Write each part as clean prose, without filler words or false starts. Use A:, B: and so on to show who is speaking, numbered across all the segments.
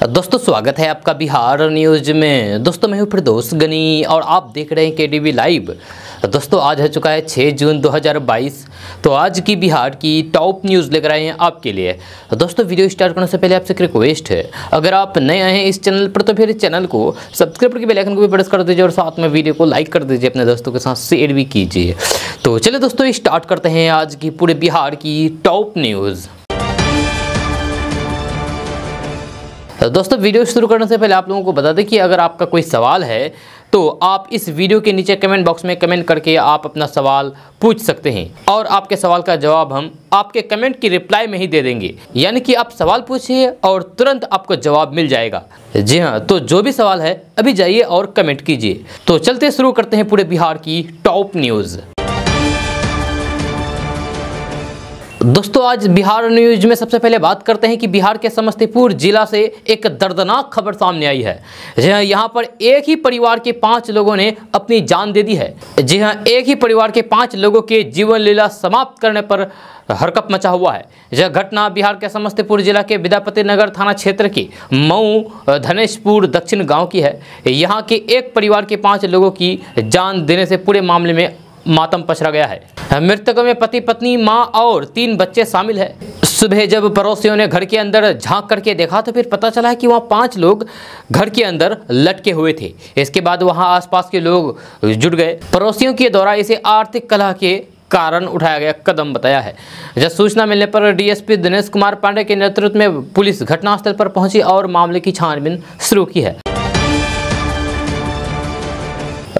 A: दोस्तों स्वागत है आपका बिहार न्यूज में। दोस्तों मैं हूं फिरदौस गनी और आप देख रहे हैं केडीवी लाइव। दोस्तों आज हो चुका है 6 जून 2022। तो आज की बिहार की टॉप न्यूज़ लेकर आए हैं आपके लिए। दोस्तों वीडियो स्टार्ट करने से पहले आपसे एक रिक्वेस्ट है, अगर आप नए आए हैं इस चैनल पर तो फिर चैनल को सब्सक्राइब करके बेल आइकन को भी प्रेस कर दीजिए और साथ में वीडियो को लाइक कर दीजिए, अपने दोस्तों के साथ शेयर भी कीजिए। तो चलिए दोस्तों स्टार्ट करते हैं आज की पूरे बिहार की टॉप न्यूज़। दोस्तों वीडियो शुरू करने से पहले आप लोगों को बता दें कि अगर आपका कोई सवाल है तो आप इस वीडियो के नीचे कमेंट बॉक्स में कमेंट करके आप अपना सवाल पूछ सकते हैं और आपके सवाल का जवाब हम आपके कमेंट की रिप्लाई में ही दे देंगे। यानी कि आप सवाल पूछिए और तुरंत आपको जवाब मिल जाएगा। जी हाँ, तो जो भी सवाल है अभी जाइए और कमेंट कीजिए। तो चलते शुरू करते हैं पूरे बिहार की टॉप न्यूज़। दोस्तों आज बिहार न्यूज में सबसे पहले बात करते हैं कि बिहार के समस्तीपुर जिला से एक दर्दनाक खबर सामने आई है। जी हाँ, यहाँ पर एक ही परिवार के 5 लोगों ने अपनी जान दे दी है। जी हाँ, एक ही परिवार के 5 लोगों के जीवन लीला समाप्त करने पर हरकत मचा हुआ है। यह घटना बिहार के समस्तीपुर जिला के विद्यापति नगर थाना क्षेत्र के मऊ धनेशपुर दक्षिण गाँव की है। यहाँ के एक परिवार के 5 लोगों की जान देने से पूरे मामले में मातम पसरा गया है। मृतकों में पति पत्नी मां और 3 बच्चे शामिल हैं। सुबह जब पड़ोसियों ने घर के अंदर झांक करके देखा तो फिर पता चला कि वहां 5 लोग घर के अंदर लटके हुए थे। इसके बाद वहां आसपास के लोग जुट गए। पड़ोसियों के द्वारा इसे आर्थिक कलह के कारण उठाया गया कदम बताया है। जब सूचना मिलने पर डीएसपी दिनेश कुमार पांडे के नेतृत्व में पुलिस घटनास्थल पर पहुंची और मामले की छानबीन शुरू की है।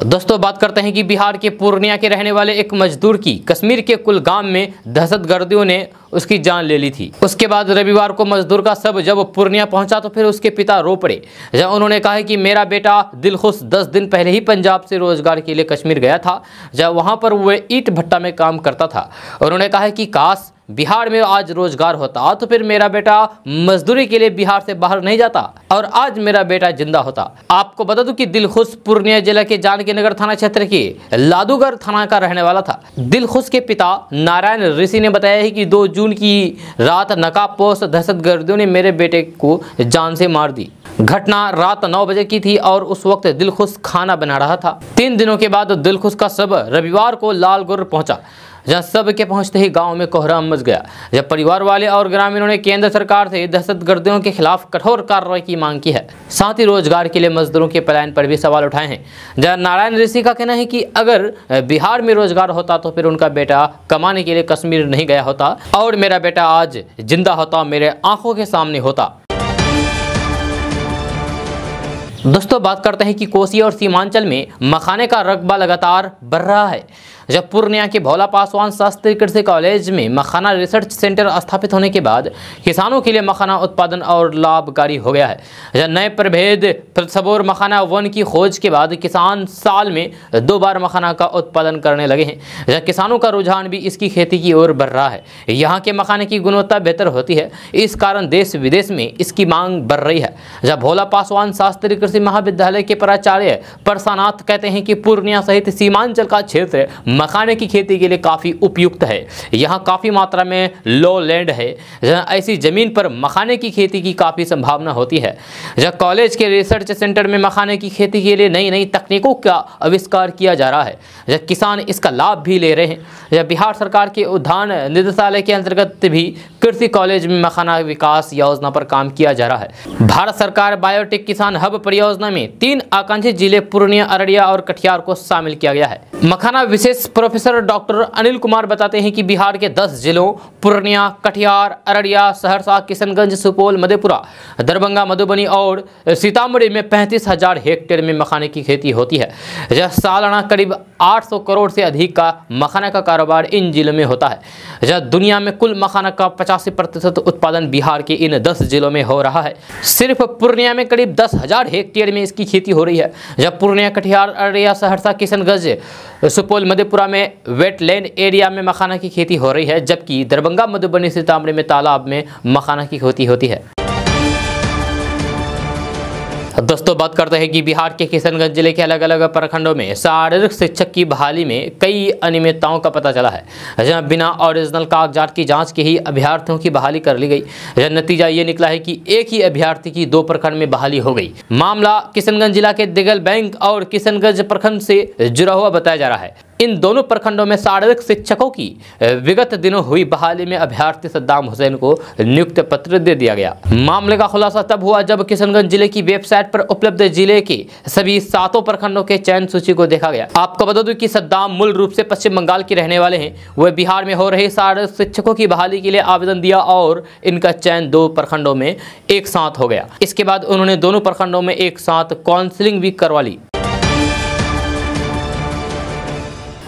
A: दोस्तों बात करते हैं कि बिहार के पूर्णिया के रहने वाले एक मजदूर की कश्मीर के कुलगाम में दहशतगर्दियों ने उसकी जान ले ली थी। उसके बाद रविवार को मजदूर का शव जब पूर्णिया पहुंचा तो फिर उसके पिता रो पड़े। जब उन्होंने कहा कि मेरा बेटा दिलखुश 10 दिन पहले ही पंजाब से रोजगार के लिए कश्मीर गया था, जब वहां पर वह ईंट भट्टा में काम करता था। उन्होंने कहा कि काश बिहार में आज रोजगार होता तो फिर मेरा बेटा मजदूरी के लिए बिहार से बाहर नहीं जाता और आज मेरा बेटा जिंदा होता। आपको बता दूं कि दिलखुश पूर्णिया जिला के जानकी नगर थाना क्षेत्र के लादूगढ़ थाना का रहने वाला था। दिलखुश के पिता नारायण ऋषि ने बताया है कि 2 जून की रात नकाबपोश दहशतगर्दियों ने मेरे बेटे को जान से मार दी। घटना रात 9 बजे की थी और उस वक्त दिलखुश खाना बना रहा था। 3 दिनों के बाद दिलखुश का शव रविवार को लालगढ़ पहुंचा। जहां शव के पहुंचते ही गांव में कोहराम मच गया। जब परिवार वाले और ग्रामीणों ने केंद्र सरकार से दहशतगर्दियों के खिलाफ कठोर कार्रवाई की मांग की है, साथ ही रोजगार के लिए मजदूरों के पलायन पर भी सवाल उठाए हैं। जहां नारायण ऋषि का कहना है कि अगर बिहार में रोजगार होता तो फिर उनका बेटा कमाने के लिए कश्मीर नहीं गया होता और मेरा बेटा आज जिंदा होता, मेरे आंखों के सामने होता। दोस्तों बात करते हैं कि कोसी और सीमांचल में मखाने का रकबा लगातार बढ़ रहा है। जब पूर्णिया के भोला पासवान शास्त्री कृषि कॉलेज में मखाना रिसर्च सेंटर स्थापित होने के बाद किसानों के लिए मखाना उत्पादन और लाभकारी हो गया है। जब नए प्रभेद सबोर मखाना 1 की खोज के बाद किसान साल में 2 बार मखाना का उत्पादन करने लगे हैं। जब किसानों का रुझान भी इसकी खेती की ओर बढ़ रहा है। यहाँ के मखाने की गुणवत्ता बेहतर होती है, इस कारण देश विदेश में इसकी मांग बढ़ रही है। जब भोला पासवान शास्त्री कृषि महाविद्यालय के प्राचार्य परसानाथ कहते हैं कि पूर्णिया सहित सीमांचल का क्षेत्र मखाने की खेती के लिए काफ़ी उपयुक्त है। यहाँ काफ़ी मात्रा में लो लैंड है, जहाँ ऐसी ज़मीन पर मखाने की खेती की काफ़ी संभावना होती है। जहाँ कॉलेज के रिसर्च सेंटर में मखाने की खेती के लिए नई नई तकनीकों का आविष्कार किया जा रहा है, जहाँ किसान इसका लाभ भी ले रहे हैं। जहाँ बिहार सरकार के उद्यान निदेशालय के अंतर्गत भी कृषि कॉलेज में मखाना विकास योजना पर काम किया जा रहा है। भारत सरकार बायोटेक किसान हब परियोजना में 3 आकांक्षी जिले पूर्णिया, अररिया और कटिहार को शामिल किया गया है। मखाना विशेष प्रोफेसर डॉक्टर अनिल कुमार बताते हैं कि बिहार के 10 जिलों पूर्णिया, कटिहार, अररिया, सहरसा, किशनगंज, सुपौल, मधेपुरा, दरभंगा, मधुबनी और सीतामढ़ी में 35,000 हेक्टेयर में मखाने की खेती होती है। यह सालाना करीब 800 करोड़ से अधिक का मखाना का कारोबार इन जिलों में होता है। यह दुनिया में कुल मखाना का 85% उत्पादन बिहार के इन 10 जिलों में हो रहा है। सिर्फ पूर्णिया में करीब 10,000 हेक्टेयर में इसकी खेती हो रही है। जब पूर्णिया, कटिहार, अररिया, सहरसा, किशनगंज, सुपौल, मधेपुरा में वेटलैंड एरिया में मखाना की खेती हो रही है, जबकि दरभंगा, मधुबनी, सीतामढ़ी में तालाब में मखाना की खेती होती है। दोस्तों बात करते हैं कि बिहार के किशनगंज जिले के अलग अलग प्रखंडों में शारीरिक शिक्षक की बहाली में कई अनियमितताओं का पता चला है, जहां बिना ओरिजिनल कागजात की जांच के ही अभ्यर्थियों की बहाली कर ली गई। नतीजा ये निकला है कि एक ही अभ्यर्थी की 2 प्रखंड में बहाली हो गई। मामला किशनगंज जिला के दिगल बैंक और किशनगंज प्रखंड से जुड़ा हुआ बताया जा रहा है। इन दोनों प्रखंडों में शारीरिक शिक्षकों की विगत दिनों हुई बहाली में अभ्यर्थी सद्दाम हुसैन को नियुक्ति पत्र दे दिया गया। मामले का खुलासा तब हुआ जब किशनगंज जिले की वेबसाइट पर उपलब्ध जिले के सभी 7 प्रखंडों के चयन सूची को देखा गया। आपको बता दूं कि सद्दाम मूल रूप से पश्चिम बंगाल के रहने वाले हैं। वह बिहार में हो रहे शारीरिक शिक्षकों की बहाली के लिए आवेदन दिया और इनका चयन 2 प्रखंडों में एक साथ हो गया। इसके बाद उन्होंने दोनों प्रखंडों में एक साथ काउंसलिंग भी करवा ली।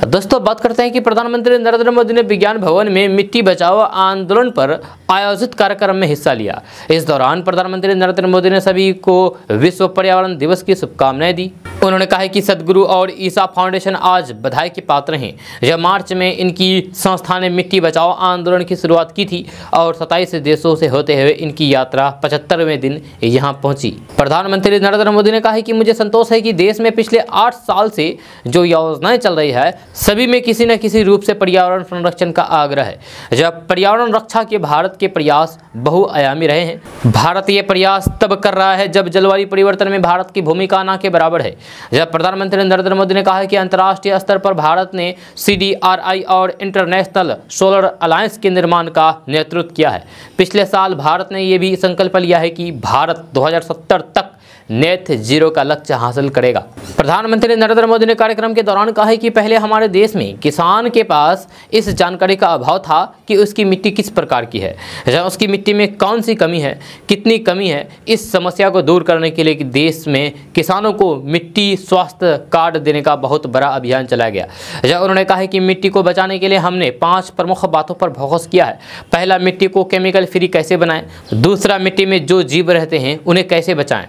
A: दोस्तों बात करते हैं कि प्रधानमंत्री नरेंद्र मोदी ने विज्ञान भवन में मिट्टी बचाओ आंदोलन पर आयोजित कार्यक्रम में हिस्सा लिया। इस दौरान प्रधानमंत्री नरेंद्र मोदी ने सभी को विश्व पर्यावरण दिवस की शुभकामनाएं दी। उन्होंने कहा कि सदगुरु और ईसा फाउंडेशन आज बधाई के पात्र हैं। जब मार्च में इनकी संस्था ने मिट्टी बचाओ आंदोलन की शुरुआत की थी और 27 देशों से होते हुए इनकी यात्रा 75वें दिन यहाँ पहुंची। प्रधानमंत्री नरेंद्र मोदी ने कहा कि मुझे संतोष है कि देश में पिछले 8 साल से जो योजनाएं चल रही है सभी में किसी न किसी रूप से पर्यावरण संरक्षण का आग्रह है। जब पर्यावरण रक्षा के भारत के प्रयास बहुआयामी रहे हैं। भारत ये प्रयास तब कर रहा है जब जलवायु परिवर्तन में भारत की भूमिका न के बराबर है। जब प्रधानमंत्री नरेंद्र मोदी ने कहा कि अंतर्राष्ट्रीय स्तर पर भारत ने CDRI और इंटरनेशनल सोलर अलायंस के निर्माण का नेतृत्व किया है। पिछले साल भारत ने यह भी संकल्प लिया है कि भारत 2070 तक नेट जीरो का लक्ष्य हासिल करेगा। प्रधानमंत्री नरेंद्र मोदी ने कार्यक्रम के दौरान कहा कि पहले हमारे देश में किसान के पास इस जानकारी का अभाव था कि उसकी मिट्टी किस प्रकार की है, या उसकी मिट्टी में कौन सी कमी है, कितनी कमी है। इस समस्या को दूर करने के लिए देश में किसानों को मिट्टी स्वास्थ्य कार्ड देने का बहुत बड़ा अभियान चलाया गया। जब उन्होंने कहा कि मिट्टी को बचाने के लिए हमने 5 प्रमुख बातों पर फोकस किया है। पहला, मिट्टी को केमिकल फ्री कैसे बनाएं। दूसरा, मिट्टी में जो जीव रहते हैं उन्हें कैसे बचाएं।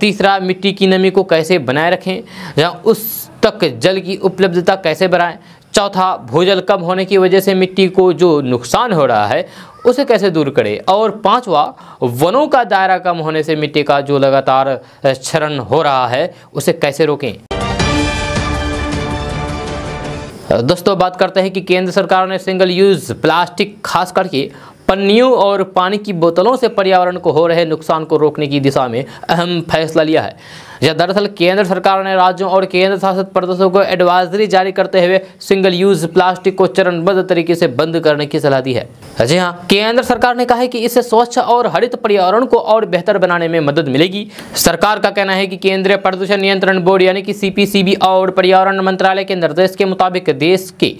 A: तीसरा, मिट्टी की नमी को कैसे बनाए रखें, या उस तक जल की उपलब्धता कैसे बढ़ाएं। चौथा, भूजल कम होने की वजह से मिट्टी को जो नुकसान हो रहा है उसे कैसे दूर करें। और 5वां, वनों का दायरा कम होने से मिट्टी का जो लगातार क्षरण हो रहा है उसे कैसे रोकें। दोस्तों बात करते हैं कि केंद्र सरकार ने सिंगल यूज प्लास्टिक खास करके पन्नियों और पानी की बोतलों से पर्यावरण को हो रहे नुकसान को रोकने की दिशा में अहम फैसला लिया है। यह दरअसल केंद्र सरकार ने राज्यों और केंद्र शासित प्रदेशों को एडवाइजरी जारी करते हुए सिंगल यूज प्लास्टिक को चरणबद्ध तरीके से बंद करने की सलाह दी है। जी हाँ, केंद्र सरकार ने कहा है कि इससे स्वच्छ और हरित पर्यावरण को और बेहतर बनाने में मदद मिलेगी। सरकार का कहना है कि केंद्रीय प्रदूषण नियंत्रण बोर्ड यानी कि CPCB और पर्यावरण मंत्रालय के निर्देश के मुताबिक देश के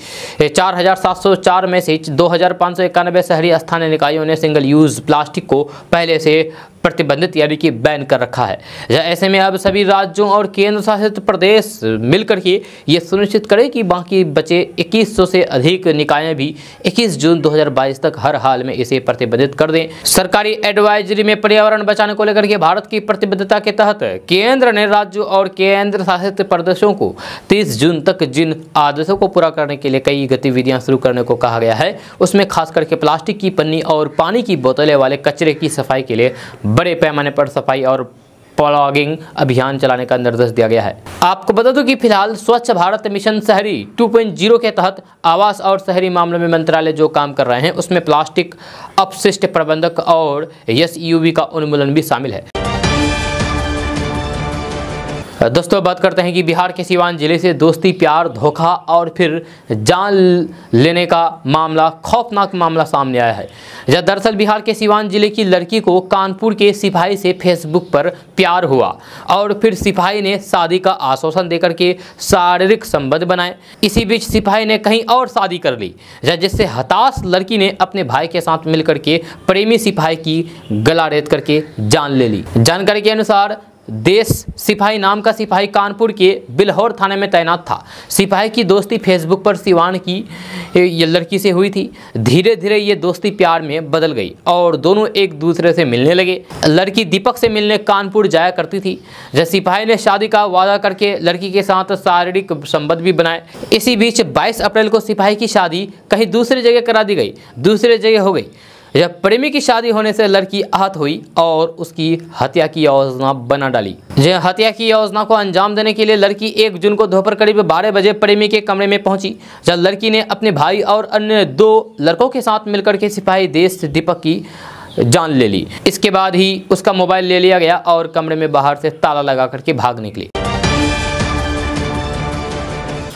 A: 4704 में से 2591 शहरी स्थानीय निकायों ने सिंगल यूज प्लास्टिक को पहले से प्रतिबंधित यानी कि बैन कर रखा है। ऐसे में अब सभी राज्यों और केंद्र शासित प्रदेश मिलकर के ये सुनिश्चित करें कि बाकी बचे 2100 से अधिक निकाय भी 21 जून 2022 तक हर हाल में इसे प्रतिबंधित कर दें। सरकारी एडवाइजरी में पर्यावरण बचाने को लेकर के भारत की प्रतिबद्धता के तहत केंद्र ने राज्यों और केंद्र शासित प्रदेशों को 30 जून तक जिन आदेशों को पूरा करने के लिए कई गतिविधियां शुरू करने को कहा गया है, उसमें खास करके प्लास्टिक की पन्नी और पानी की बोतलें वाले कचरे की सफाई के लिए बड़े पैमाने पर सफाई और प्लॉगिंग अभियान चलाने का निर्देश दिया गया है। आपको बता दूं कि फिलहाल स्वच्छ भारत मिशन शहरी 2.0 के तहत आवास और शहरी मामलों में मंत्रालय जो काम कर रहे हैं उसमें प्लास्टिक अपशिष्ट प्रबंधक और SUV का उन्मूलन भी शामिल है। दोस्तों बात करते हैं कि बिहार के सीवान जिले से दोस्ती, प्यार, धोखा और फिर जान लेने का मामला, खौफनाक मामला सामने आया है। दरअसल बिहार के सीवान जिले की लड़की को कानपुर के सिपाही से फेसबुक पर प्यार हुआ और फिर सिपाही ने शादी का आश्वासन देकर के शारीरिक संबंध बनाए। इसी बीच सिपाही ने कहीं और शादी कर ली, जिससे हताश लड़की ने अपने भाई के साथ मिलकर के प्रेमी सिपाही की गला रेत करके जान ले ली। जानकारी के अनुसार देश सिपाही नाम का सिपाही कानपुर के बिल्हौर थाने में तैनात था। सिपाही की दोस्ती फेसबुक पर सिवान की ये लड़की से हुई थी। धीरे धीरे ये दोस्ती प्यार में बदल गई और दोनों एक दूसरे से मिलने लगे। लड़की दीपक से मिलने कानपुर जाया करती थी। जब सिपाही ने शादी का वादा करके लड़की के साथ शारीरिक संबंध भी बनाए। इसी बीच 22 अप्रैल को सिपाही की शादी कहीं दूसरी जगह करा दी गई, दूसरी जगह हो गई। जब प्रेमी की शादी होने से लड़की आहत हुई और उसकी हत्या की योजना बना डाली। हत्या की योजना को अंजाम देने के लिए लड़की 1 जून को दोपहर करीब 12 बजे प्रेमी के कमरे में पहुंची, जब लड़की ने अपने भाई और अन्य 2 लड़कों के साथ मिलकर के सिपाही देश दीपक की जान ले ली। इसके बाद ही उसका मोबाइल ले लिया गया और कमरे में बाहर से ताला लगा करके भाग निकली।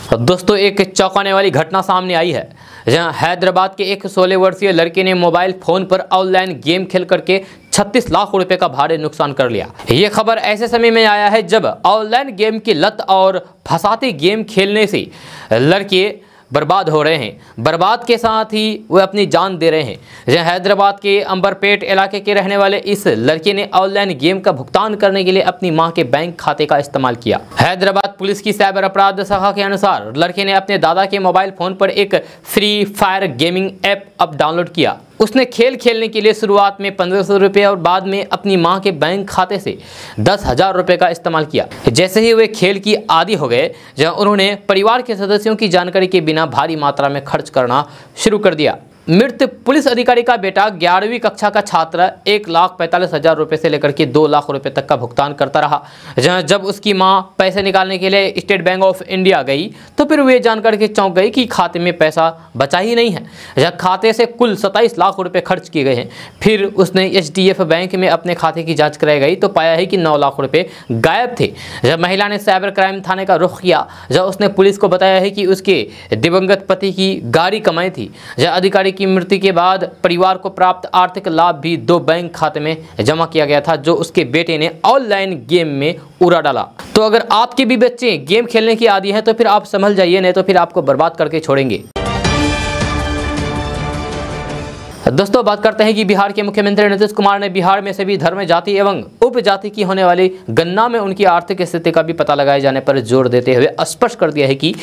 A: दोस्तों, एक चौंकाने वाली घटना सामने आई है, जहां हैदराबाद के एक 16 वर्षीय लड़के ने मोबाइल फोन पर ऑनलाइन गेम खेल करके 36 लाख रुपए का भारी नुकसान कर लिया। ये खबर ऐसे समय में आया है जब ऑनलाइन गेम की लत और फंसाते गेम खेलने से लड़के बर्बाद हो रहे हैं। बर्बाद के साथ ही वे अपनी जान दे रहे हैं। जहाँ हैदराबाद के अंबरपेट इलाके के रहने वाले इस लड़के ने ऑनलाइन गेम का भुगतान करने के लिए अपनी मां के बैंक खाते का इस्तेमाल किया। हैदराबाद पुलिस की साइबर अपराध शाखा के अनुसार लड़के ने अपने दादा के मोबाइल फोन पर एक free fire gaming app download किया। उसने खेल खेलने के लिए शुरुआत में 1500 रुपये और बाद में अपनी मां के बैंक खाते से 10,000 रुपये का इस्तेमाल किया। जैसे ही वे खेल की आदी हो गए, जहां उन्होंने परिवार के सदस्यों की जानकारी के बिना भारी मात्रा में खर्च करना शुरू कर दिया। मृत पुलिस अधिकारी का बेटा 11वीं कक्षा का छात्र 1,45,000 रुपये से लेकर के 2 लाख रुपए तक का भुगतान करता रहा। जब उसकी मां पैसे निकालने के लिए स्टेट बैंक ऑफ इंडिया गई तो फिर वे जानकर के चौंक गई कि खाते में पैसा बचा ही नहीं है। जब खाते से कुल 27 लाख रुपए खर्च किए गए हैं। फिर उसने HDF बैंक में अपने खाते की जाँच कराई गई तो पाया है कि 9 लाख रुपये गायब थे। जब महिला ने साइबर क्राइम थाने का रुख किया, जब उसने पुलिस को बताया है कि उसके दिवंगत पति की गाड़ी कमाई थी। जब अधिकारी की मृत्यु के बाद परिवार को प्राप्त आर्थिक लाभ भी 2 बैंक खाते में जमा किया गया था, जो उसके बेटे ने ऑनलाइन गेम में उड़ा डाला। तो अगर आपके भी बच्चे गेम खेलने की आदी हैं तो फिर आप संभल जाइए, नहीं तो फिर आपको बर्बाद करके छोड़ेंगे। दोस्तों, बात करते हैं कि बिहार के मुख्यमंत्री नीतीश कुमार ने बिहार में सभी धर्म, जाति एवं उपजाति की होने वाली गन्ना में उनकी आर्थिक स्थिति का भी पता लगाए जाने पर जोर देते हुए स्पष्ट कर दिया है कि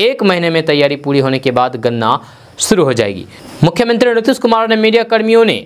A: 1 महीने में तैयारी पूरी होने के बाद गन्ना शुरू हो जाएगी। मुख्यमंत्री नीतीश कुमार ने मीडिया कर्मियों ने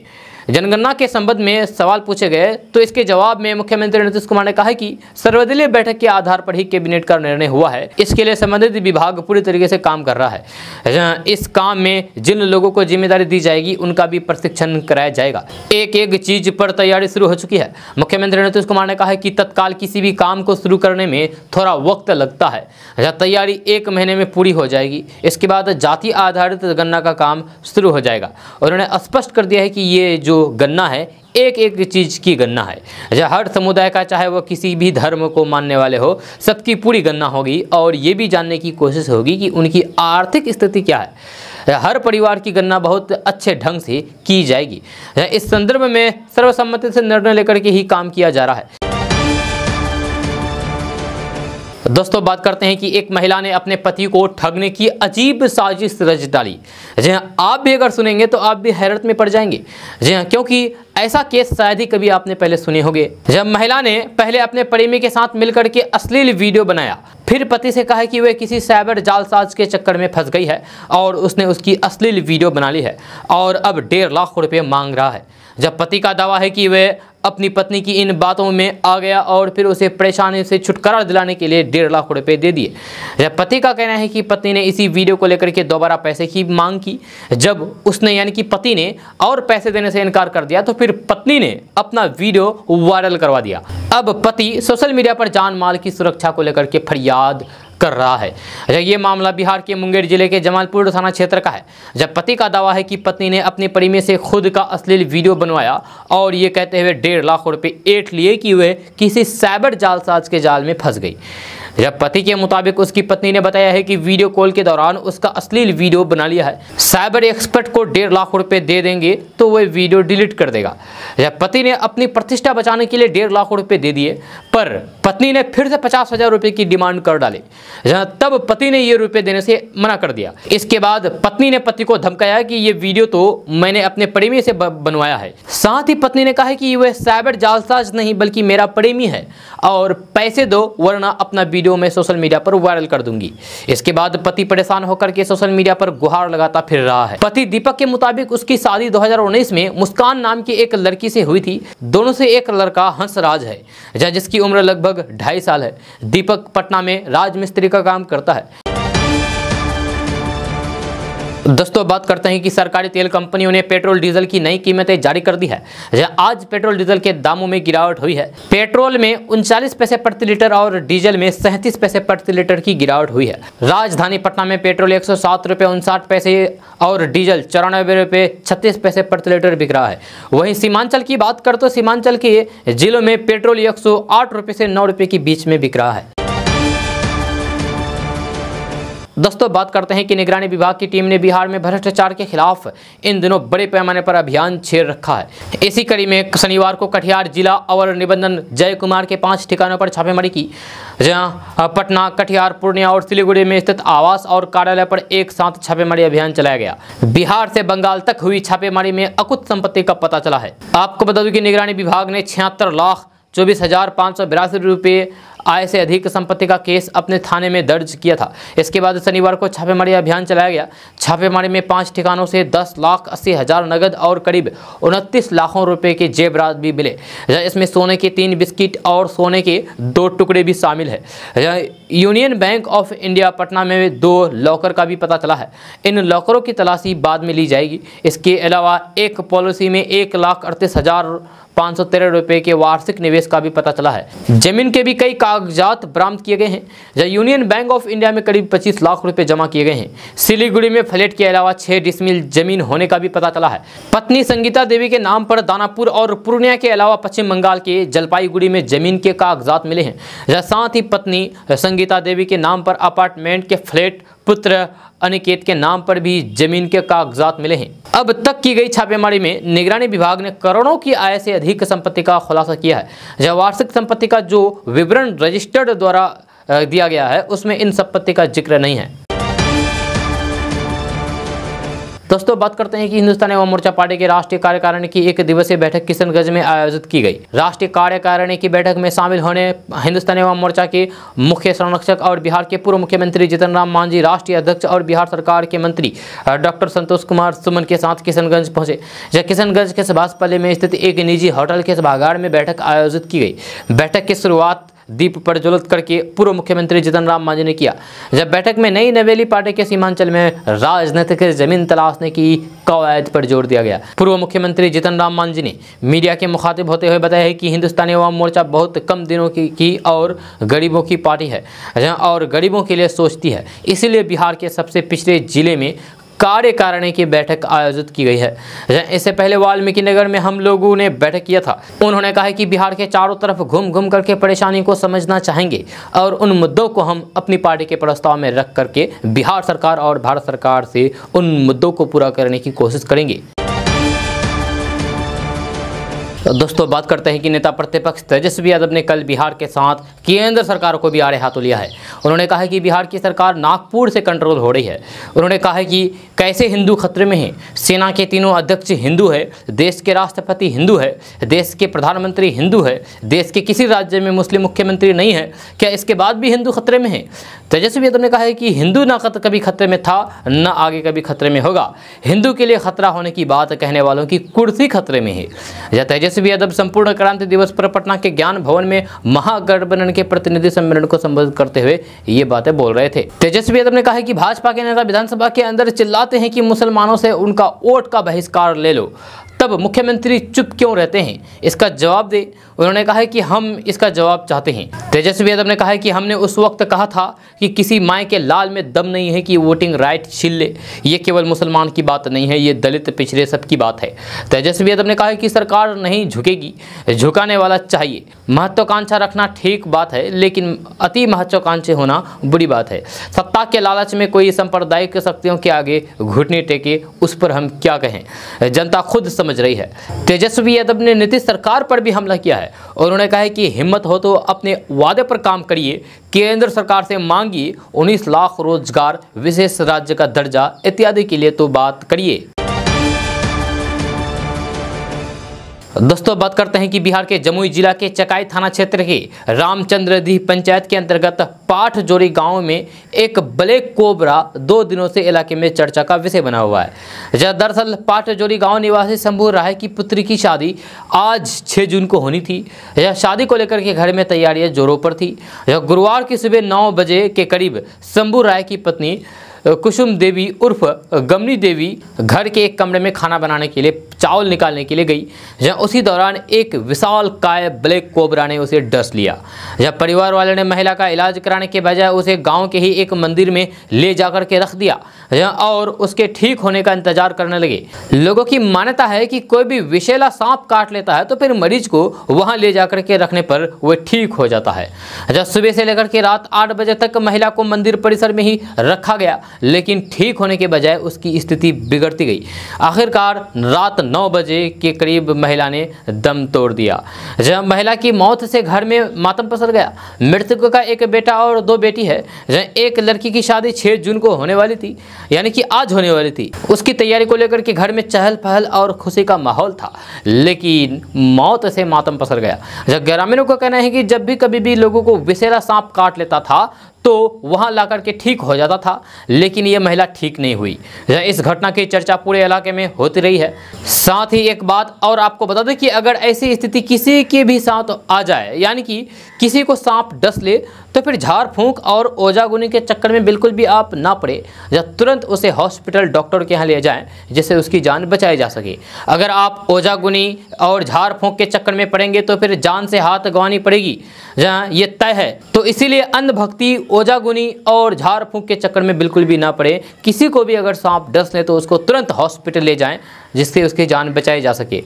A: जनगणना के संबंध में सवाल पूछे गए तो इसके जवाब में मुख्यमंत्री नीतीश कुमार ने कहा कि सर्वदलीय बैठक के आधार पर ही कैबिनेट का निर्णय हुआ है। इसके लिए संबंधित विभाग पूरी तरीके से काम कर रहा है। इस काम में जिन लोगों को जिम्मेदारी दी जाएगी उनका भी प्रशिक्षण कराया जाएगा। एक चीज पर तैयारी शुरू हो चुकी है। मुख्यमंत्री नीतीश कुमार ने कहा कि तत्काल किसी भी काम को शुरू करने में थोड़ा वक्त लगता है। तैयारी 1 महीने में पूरी हो जाएगी। इसके बाद जाति आधारित गन्ना का काम शुरू हो जाएगा। उन्होंने स्पष्ट कर दिया है कि ये जो गन्ना है एक चीज़ की गन्ना है। हर समुदाय का, चाहे वो किसी भी धर्म को मानने वाले हो, सबकी पूरी गन्ना होगी और ये भी जानने की कोशिश होगी कि उनकी आर्थिक स्थिति क्या है। हर परिवार की गन्ना बहुत अच्छे ढंग से की जाएगी। इस संदर्भ में सर्वसम्मति से निर्णय लेकर के ही काम किया जा रहा है। दोस्तों, बात करते हैं कि एक महिला ने अपने पति को ठगने की अजीब साजिश रच डाली। जी हाँ, आप भी अगर सुनेंगे तो आप भी हैरत में पड़ जाएंगे। जी हाँ, क्योंकि ऐसा केस शायद ही कभी आपने पहले सुने होंगे। जब महिला ने पहले अपने प्रेमी के साथ मिलकर के अश्लील वीडियो बनाया, फिर पति से कहा कि वह किसी साइबर जालसाज के चक्कर में फंस गई है और उसने उसकी अश्लील वीडियो बना ली है और अब 1.5 लाख रुपये मांग रहा है। जब पति का दावा है कि वह अपनी पत्नी की इन बातों में आ गया और फिर उसे परेशानी से छुटकारा दिलाने के लिए 1.5 लाख रुपए दे दिए। जब पति का कहना है कि पत्नी ने इसी वीडियो को लेकर के दोबारा पैसे की मांग की। जब उसने यानी कि पति ने और पैसे देने से इनकार कर दिया तो फिर पत्नी ने अपना वीडियो वायरल करवा दिया। अब पति सोशल मीडिया पर जान माल की सुरक्षा को लेकर के फरियाद कर रहा है। ये मामला बिहार के मुंगेर जिले के जमालपुर थाना क्षेत्र का है। जब पति का दावा है कि पत्नी ने अपनी प्रेमी से खुद का अश्लील वीडियो बनवाया और ये कहते हुए 1.5 लाख रुपए ऐंठ लिए कि वे किसी साइबर जालसाज के जाल में फंस गई। जब पति के मुताबिक उसकी पत्नी ने बताया है कि वीडियो कॉल के दौरान उसका अश्लील वीडियो बना लिया है। साइबर एक्सपर्ट को 1.5 लाख रुपए दे देंगे तो वह वीडियो डिलीट कर देगा। जब पति ने अपनी प्रतिष्ठा बचाने के लिए 1.5 लाख रुपए दे दिए, पर पत्नी ने फिर से 50,000 रुपए की डिमांड कर डाली। तब पति ने ये रुपए देने से मना कर दिया। इसके बाद पत्नी ने पति को धमकाया कि ये वीडियो तो मैंने अपने प्रेमी से बनवाया है। साथ ही पत्नी ने कहा कि वह साइबर जालसाज नहीं बल्कि मेरा प्रेमी है और पैसे दो वरना अपना वीडियो मैं सोशल मीडिया पर वायरल कर दूंगी। इसके बाद पति परेशान होकर के सोशल मीडिया पर गुहार लगाता फिर रहा है। पति दीपक के मुताबिक उसकी शादी 2019 में मुस्कान नाम की एक लड़की से हुई थी। दोनों से एक लड़का हंसराज है, जिसकी उम्र लगभग 2.5 साल है। दीपक पटना में राजमिस्त्री का काम करता है। दोस्तों बात करते हैं कि सरकारी तेल कंपनियों ने पेट्रोल डीजल की नई कीमतें जारी कर दी है। आज पेट्रोल डीजल के दामों में गिरावट हुई है। पेट्रोल में 39 पैसे प्रति लीटर और डीजल में 37 पैसे प्रति लीटर की गिरावट हुई है। राजधानी पटना में पेट्रोल 107 रुपये 59 पैसे और डीजल 94 रुपये 36 पैसे प्रति लीटर बिक रहा है। वहीं सीमांचल की बात करते तो सीमांचल के जिलों में पेट्रोल 108 रुपये से 9 रुपये के बीच में बिक रहा है। दोस्तों बात करते हैं कि निगरानी विभाग की टीम ने बिहार में भ्रष्टाचार के खिलाफ इन दिनों बड़े पैमाने पर अभियान छेड़ रखा है। इसी कड़ी में शनिवार को कटिहार जिला और निबंधन जय कुमार के 5 ठिकानों पर छापेमारी की, जहां पटना, कटिहार, पूर्णिया और सिलीगुड़ी में स्थित आवास और कार्यालय पर एक साथ छापेमारी अभियान चलाया गया। बिहार से बंगाल तक हुई छापेमारी में अकुत संपत्ति का पता चला है। आपको बता दूं कि निगरानी विभाग ने 76,24,582 रुपये आय से अधिक संपत्ति का केस अपने थाने में दर्ज किया था। इसके बाद शनिवार को छापेमारी अभियान चलाया गया। छापेमारी में 5 ठिकानों से 10,80,000 नगद और करीब 29 लाखों रुपए के जेवरात भी मिले। इसमें सोने के 3 बिस्किट और सोने के 2 टुकड़े भी शामिल है। Union bank of India Patna में 2 लॉकर का भी पता चला है। इन लॉकरों की तलाशी बाद में ली जाएगी। इसके अलावा एक पॉलिसी में 1,38,513 रुपये के वार्षिक निवेश का भी पता चला है। जमीन के भी कई कागजात बरामद किए गए हैं। यूनियन बैंक ऑफ इंडिया में करीब 25 लाख रुपए जमा किए गए हैं। सिलीगुड़ी में फ्लैट के अलावा 6 डिसमिल जमीन होने का भी पता चला है। पत्नी संगीता देवी के नाम पर दानापुर और पूर्णिया के अलावा पश्चिम बंगाल के जलपाईगुड़ी में जमीन के कागजात मिले हैं। साथ ही पत्नी संगीता देवी के नाम पर अपार्टमेंट के फ्लैट, पुत्र अनिकेत के नाम पर भी जमीन के कागजात मिले हैं। अब तक की गई छापेमारी में निगरानी विभाग ने करोड़ों की आय से अधिक संपत्ति का खुलासा किया है। जब वार्षिक संपत्ति का जो विवरण रजिस्टर्ड द्वारा दिया गया है उसमें इन संपत्ति का जिक्र नहीं है। दोस्तों बात करते हैं कि हिंदुस्तानी अवाम मोर्चा पार्टी के राष्ट्रीय कार्यकारिणी की 1 दिवसीय बैठक किशनगंज में आयोजित की गई। राष्ट्रीय कार्यकारिणी की बैठक में शामिल होने हिंदुस्तानी अवाम मोर्चा के मुख्य संरक्षक और बिहार के पूर्व मुख्यमंत्री जीतन राम मांझी, राष्ट्रीय अध्यक्ष और बिहार सरकार के मंत्री डॉक्टर संतोष कुमार सुमन के साथ किशनगंज पहुंचे। जब किशनगंज के सभास्थल में स्थित एक निजी होटल के सभागार में बैठक आयोजित की गई। बैठक की शुरुआत दीप प्रज्वलित करके पूर्व मुख्यमंत्री जीतन राम मांझी ने किया। जब बैठक में नई नवेली पार्टी के सीमांचल में राजनीतिक जमीन तलाशने की कवायद पर जोर दिया गया। पूर्व मुख्यमंत्री जीतन राम मांझी ने मीडिया के मुखातिब होते हुए बताया कि हिंदुस्तानी अवाम मोर्चा बहुत कम दिनों की और गरीबों की पार्टी है और गरीबों के लिए सोचती है। इसीलिए बिहार के सबसे पिछड़े जिले में कार्यकारिणी की बैठक आयोजित की गई है। इससे पहले वाल्मीकि नगर में हम लोगों ने बैठक किया था। उन्होंने कहा कि बिहार के चारों तरफ घूम घूम करके परेशानी को समझना चाहेंगे और उन मुद्दों को हम अपनी पार्टी के प्रस्ताव में रख करके बिहार सरकार और भारत सरकार से उन मुद्दों को पूरा करने की कोशिश करेंगे। दोस्तों बात करते हैं कि नेता प्रतिपक्ष तेजस्वी यादव ने कल बिहार के साथ केंद्र सरकार को भी आड़े हाथों लिया है। उन्होंने कहा है कि बिहार की सरकार नागपुर से कंट्रोल हो रही है। उन्होंने कहा है कि कैसे हिंदू खतरे में हैं। सेना के तीनों अध्यक्ष हिंदू है, देश के राष्ट्रपति हिंदू है, देश के प्रधानमंत्री हिंदू है, देश के किसी राज्य में मुस्लिम मुख्यमंत्री नहीं है, क्या इसके बाद भी हिंदू खतरे में है? तेजस्वी यादव ने कहा है कि हिंदू न कभी खतरे में था, न आगे कभी खतरे में होगा। हिंदू के लिए खतरा होने की बात कहने वालों की कुर्सी खतरे में है। तेजस्वी यादव संपूर्ण क्रांति दिवस पर पटना के ज्ञान भवन में महागठबंधन के प्रतिनिधि सम्मेलन को संबोधित करते हुए ये बातें बोल रहे थे। तेजस्वी यादव ने कहा कि भाजपा के नेता विधानसभा के अंदर चिल्लाते हैं कि मुसलमानों से उनका वोट का बहिष्कार ले लो, तब मुख्यमंत्री चुप क्यों रहते हैं? इसका जवाब दे। उन्होंने कहा है कि हम इसका जवाब चाहते हैं। तेजस्वी यादव ने कहा है कि हमने उस वक्त कहा था कि किसी माय के लाल में दम नहीं है कि वोटिंग राइट छीन ले। ये केवल मुसलमान की बात नहीं है, ये दलित पिछड़े सबकी बात है। तेजस्वी यादव ने कहा है कि सरकार नहीं झुकेगी, झुकाने वाला चाहिए। महत्वाकांक्षा रखना ठीक बात है, लेकिन अति महत्वाकांक्षी होना बुरी बात है। सत्ता के लालच में कोई सांप्रदायिक शक्तियों के आगे घुटने टेके, उस पर हम क्या कहें? जनता खुद समझ रही है। तेजस्वी यादव ने नीतीश सरकार पर भी हमला किया है। उन्होंने कहा है कि हिम्मत हो तो अपने वादे पर काम करिए, केंद्र सरकार से मांगिए 19 लाख रोजगार, विशेष राज्य का दर्जा इत्यादि के लिए तो बात करिए। दोस्तों बात करते हैं कि बिहार के जमुई जिला के चकाई थाना क्षेत्र के रामचंद्रदीह पंचायत के अंतर्गत पाठजोरी गांव में एक ब्लैक कोबरा 2 दिनों से इलाके में चर्चा का विषय बना हुआ है। दरअसल पाठजोरी गांव निवासी शंभू राय की पुत्री की शादी आज 6 जून को होनी थी। यह शादी को लेकर के घर में तैयारियां जोरों पर थी। गुरुवार की सुबह 9 बजे के करीब शंभू राय की पत्नी कुसुम देवी उर्फ गमनी देवी घर के एक कमरे में खाना बनाने के लिए चावल निकालने के लिए गई। जहाँ उसी दौरान एक विशाल काय ब्लैक कोबरा ने उसे डस लिया। जब परिवार वाले ने महिला का इलाज कराने के बजाय उसे गांव के ही एक मंदिर में ले जाकर के रख दिया और उसके ठीक होने का इंतजार करने लगे। लोगों की मान्यता है कि कोई भी विषैला सांप काट लेता है तो फिर मरीज को वहां ले जाकर के रखने पर वह ठीक हो जाता है। जब सुबह से लेकर के रात 8 बजे तक महिला को मंदिर परिसर में ही रखा गया, लेकिन ठीक होने के बजाय उसकी स्थिति बिगड़ती गई। आखिरकार रात 9 बजे के करीब महिला ने दम तोड़ दिया। जब महिला की मौत से घर में मातम पसर गया। मृतक का एक बेटा और 2 बेटी है। जब एक लड़की की शादी 6 जून को होने वाली थी, यानी कि आज होने वाली थी। उसकी तैयारी को लेकर के घर में चहल पहल और खुशी का माहौल था, लेकिन मौत से मातम पसर गया। जब ग्रामीणों का कहना है कि जब भी कभी भी लोगों को विषैला सांप काट लेता था तो वहां ला करके ठीक हो जाता था, लेकिन यह महिला ठीक नहीं हुई। इस घटना की चर्चा पूरे इलाके में होती रही है। साथ ही एक बात और आपको बता दें कि अगर ऐसी स्थिति किसी के भी साथ आ जाए, यानी कि किसी को सांप डस ले, तो फिर झाड़ फूंक और ओजागुनी के चक्कर में बिल्कुल भी आप ना पड़े, या तुरंत उसे हॉस्पिटल डॉक्टर के यहाँ ले जाएं, जिससे उसकी जान बचाई जा सके। अगर आप ओजागुनी और झाड़ फूंक के चक्कर में पड़ेंगे तो फिर जान से हाथ गंवानी पड़ेगी, जहाँ ये तय है। तो इसीलिए अंधभक्ति, ओजागुनी और झाड़ फूंक के चक्कर में बिल्कुल भी ना पड़े। किसी को भी अगर सांप डस ले तो उसको तुरंत हॉस्पिटल ले जाएं, जिससे उसकी जान बचाई जा सके।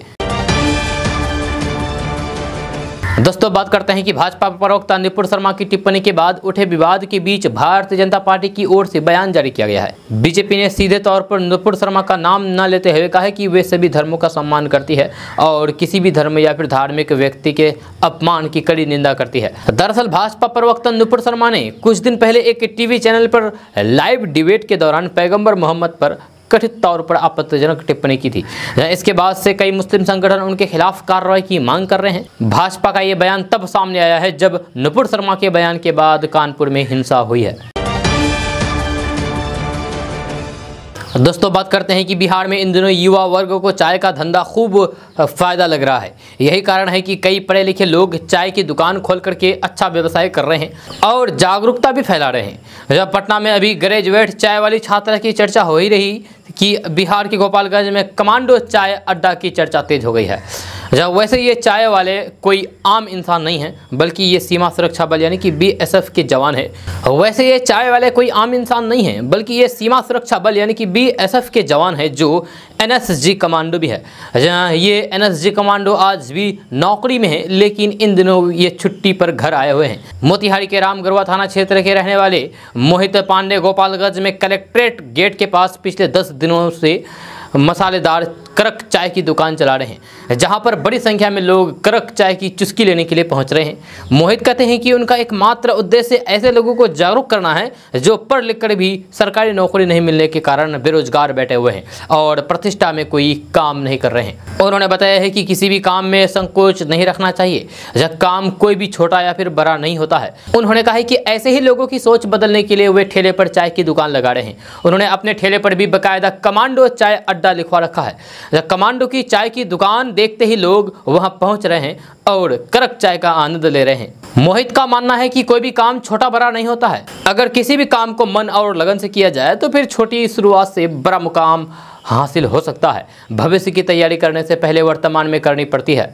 A: दोस्तों, बात करते हैं कि भाजपा प्रवक्ता नुपुर शर्मा की टिप्पणी के बाद उठे विवाद के बीच भारतीय जनता पार्टी की ओर से बयान जारी किया गया है। बीजेपी ने सीधे तौर पर नुपुर शर्मा का नाम न लेते हुए कहा है कि वे सभी धर्मों का सम्मान करती है और किसी भी धर्म या फिर धार्मिक व्यक्ति के अपमान की कड़ी निंदा करती है। दरअसल भाजपा प्रवक्ता नुपुर शर्मा ने कुछ दिन पहले एक टीवी चैनल पर लाइव डिबेट के दौरान पैगंबर मोहम्मद पर कथित तौर पर आपत्तिजनक टिप्पणी की थी। इसके बाद से कई मुस्लिम संगठन उनके खिलाफ कार्रवाई की मांग कर रहे हैं। भाजपा का ये बयान तब सामने आया है जब नुपुर शर्मा के बयान के बाद कानपुर में हिंसा हुई है। दोस्तों, बात करते हैं कि बिहार में इन दिनों युवा वर्ग को चाय का धंधा खूब फायदा लग रहा है। यही कारण है कि कई पढ़े लिखे लोग चाय की दुकान खोल करके अच्छा व्यवसाय कर रहे हैं और जागरूकता भी फैला रहे हैं। जब पटना में अभी ग्रेजुएट चाय वाली छात्रा की चर्चा हो ही रही कि बिहार के गोपालगंज में कमांडो चाय अड्डा की चर्चा तेज हो गई है। जब वैसे ये चाय वाले कोई आम इंसान नहीं है, बल्कि ये सीमा सुरक्षा बल यानी कि BSF के जवान है। वैसे ये चाय वाले कोई आम इंसान नहीं है, बल्कि ये सीमा सुरक्षा बल यानी कि BSF के जवान है, जो NSG कमांडो भी है। जहाँ ये NSG कमांडो आज भी नौकरी में है, लेकिन इन दिनों ये छुट्टी पर घर आए हुए हैं। मोतिहारी के रामगढ़वा थाना क्षेत्र के रहने वाले मोहित पांडे गोपालगंज में कलेक्ट्रेट गेट के पास पिछले 10 दिनों से मसालेदार कड़क चाय की दुकान चला रहे हैं, जहां पर बड़ी संख्या में लोग कड़क चाय की चुस्की लेने के लिए पहुंच रहे हैं। मोहित कहते हैं कि उनका एकमात्र उद्देश्य ऐसे लोगों को जागरूक करना है जो पढ़ लिख कर भी सरकारी नौकरी नहीं मिलने के कारण बेरोजगार बैठे हुए हैं और प्रतिष्ठा में कोई काम नहीं कर रहे हैं। उन्होंने बताया है कि किसी भी काम में संकोच नहीं रखना चाहिए, जब काम कोई भी छोटा या फिर बड़ा नहीं होता है। उन्होंने कहा कि ऐसे ही लोगों की सोच बदलने के लिए वे ठेले पर चाय की दुकान लगा रहे हैं। उन्होंने अपने ठेले पर भी बाकायदा कमांडो चाय अड्डा लिखवा रखा है। कमांडो की चाय की दुकान देखते ही लोग वहां पहुंच रहे हैं और कड़क चाय का आनंद ले रहे हैं। मोहित का मानना है कि कोई भी काम छोटा बड़ा नहीं होता है। अगर किसी भी काम को मन और लगन से किया जाए तो फिर छोटी शुरुआत से बड़ा मुकाम हासिल हो सकता है। भविष्य की तैयारी करने से पहले वर्तमान में करनी पड़ती है।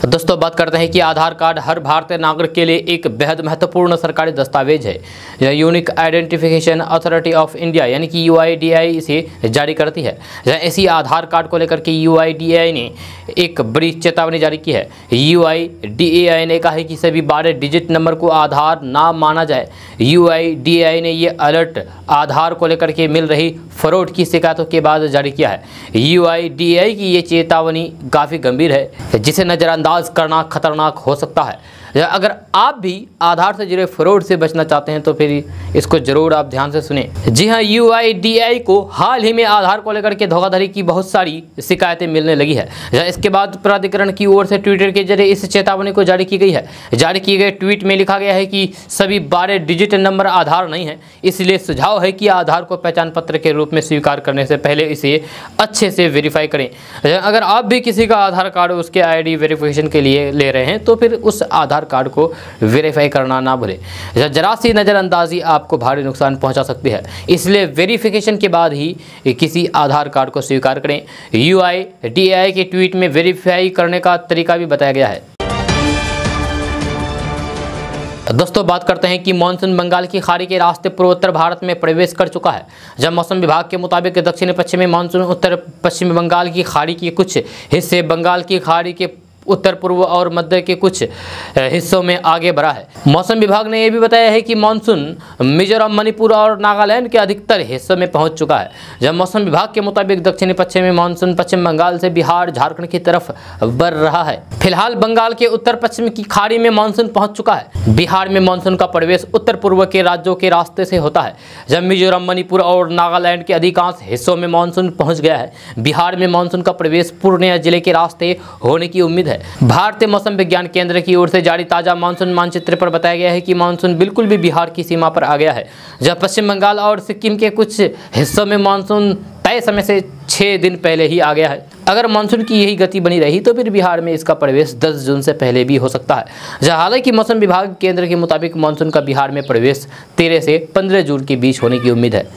A: दोस्तों, बात करते हैं कि आधार कार्ड हर भारतीय नागरिक के लिए एक बेहद महत्वपूर्ण सरकारी दस्तावेज है। यह unique identification authority of India यानी कि UIDAI इसे जारी करती है। इसी आधार कार्ड को लेकर के UIDAI ने एक बड़ी चेतावनी जारी की है। UIDAI ने कहा है कि सभी 12 डिजिट नंबर को आधार ना माना जाए। UIDAI ने ये अलर्ट आधार को लेकर के मिल रही फ्रॉड की शिकायतों के बाद जारी किया है। UIDAI की ये चेतावनी काफ़ी गंभीर है, जिसे नज़रअंदाज करना खतरनाक हो सकता है। अगर आप भी आधार से जुड़े फ्रॉड से बचना चाहते हैं तो फिर इसको जरूर आप ध्यान से सुने। जी हाँ, UIDAI को हाल ही में आधार को लेकर के धोखाधड़ी की बहुत सारी शिकायतें मिलने लगी है। इसके बाद प्राधिकरण की ओर से ट्विटर के जरिए इस चेतावनी को जारी की गई है। जारी किए गए ट्वीट में लिखा गया है कि सभी 12 डिजिट नंबर आधार नहीं है, इसलिए सुझाव है कि आधार को पहचान पत्र के रूप में स्वीकार करने से पहले इसे अच्छे से वेरीफाई करें। अगर आप भी किसी का आधार कार्ड उसके ID वेरिफिकेशन के लिए ले रहे हैं तो फिर उस आधार आधार कार्ड को वेरीफाई करना ना भूलें। जरा सी नज़रअंदाजी आपको भारी नुकसान पहुंचा सकती है, इसलिए वेरिफिकेशन के बाद ही किसी आधार कार्ड को स्वीकार करें। UIDAI के ट्वीट में वेरीफाई करने का तरीका भी बताया गया है। दोस्तों बात करते हैं कि मानसून बंगाल की खाड़ी के रास्ते पूर्वोत्तर भारत में प्रवेश कर चुका है। जब मौसम विभाग के मुताबिक दक्षिण पश्चिमी मानसून उत्तर पश्चिमी बंगाल की खाड़ी के कुछ हिस्से, बंगाल की खाड़ी के उत्तर पूर्व और मध्य के कुछ हिस्सों में आगे बढ़ा है। मौसम विभाग ने यह भी बताया है कि मानसून मिजोरम, मणिपुर और नागालैंड के अधिकतर हिस्सों में पहुंच चुका है। जब मौसम विभाग के मुताबिक दक्षिणी पश्चिमी मानसून पश्चिम बंगाल से बिहार, झारखंड की तरफ बढ़ रहा है। फिलहाल बंगाल के उत्तर पश्चिम की खाड़ी में मानसून पहुंच चुका है। बिहार में मानसून का प्रवेश उत्तर पूर्व के राज्यों के रास्ते से होता है। जब मिजोरम, मणिपुर और नागालैंड के अधिकांश हिस्सों में मानसून पहुंच गया है, बिहार में मानसून का प्रवेश पूर्णिया जिले के रास्ते होने की उम्मीद है। भारतीय मौसम विज्ञान केंद्र की ओर से जारी ताजा मानसून मानचित्र पर बताया गया है कि मानसून बिल्कुल भी बिहार की सीमा पर आ गया है। जब पश्चिम बंगाल और सिक्किम के कुछ हिस्सों में मानसून तय समय से 6 दिन पहले ही आ गया है। अगर मानसून की यही गति बनी रही तो फिर बिहार में इसका प्रवेश 10 जून से पहले भी हो सकता है। जहां हालांकि मौसम विभाग केंद्र के मुताबिक मानसून का बिहार में प्रवेश 13 से 15 जून के बीच होने की उम्मीद है।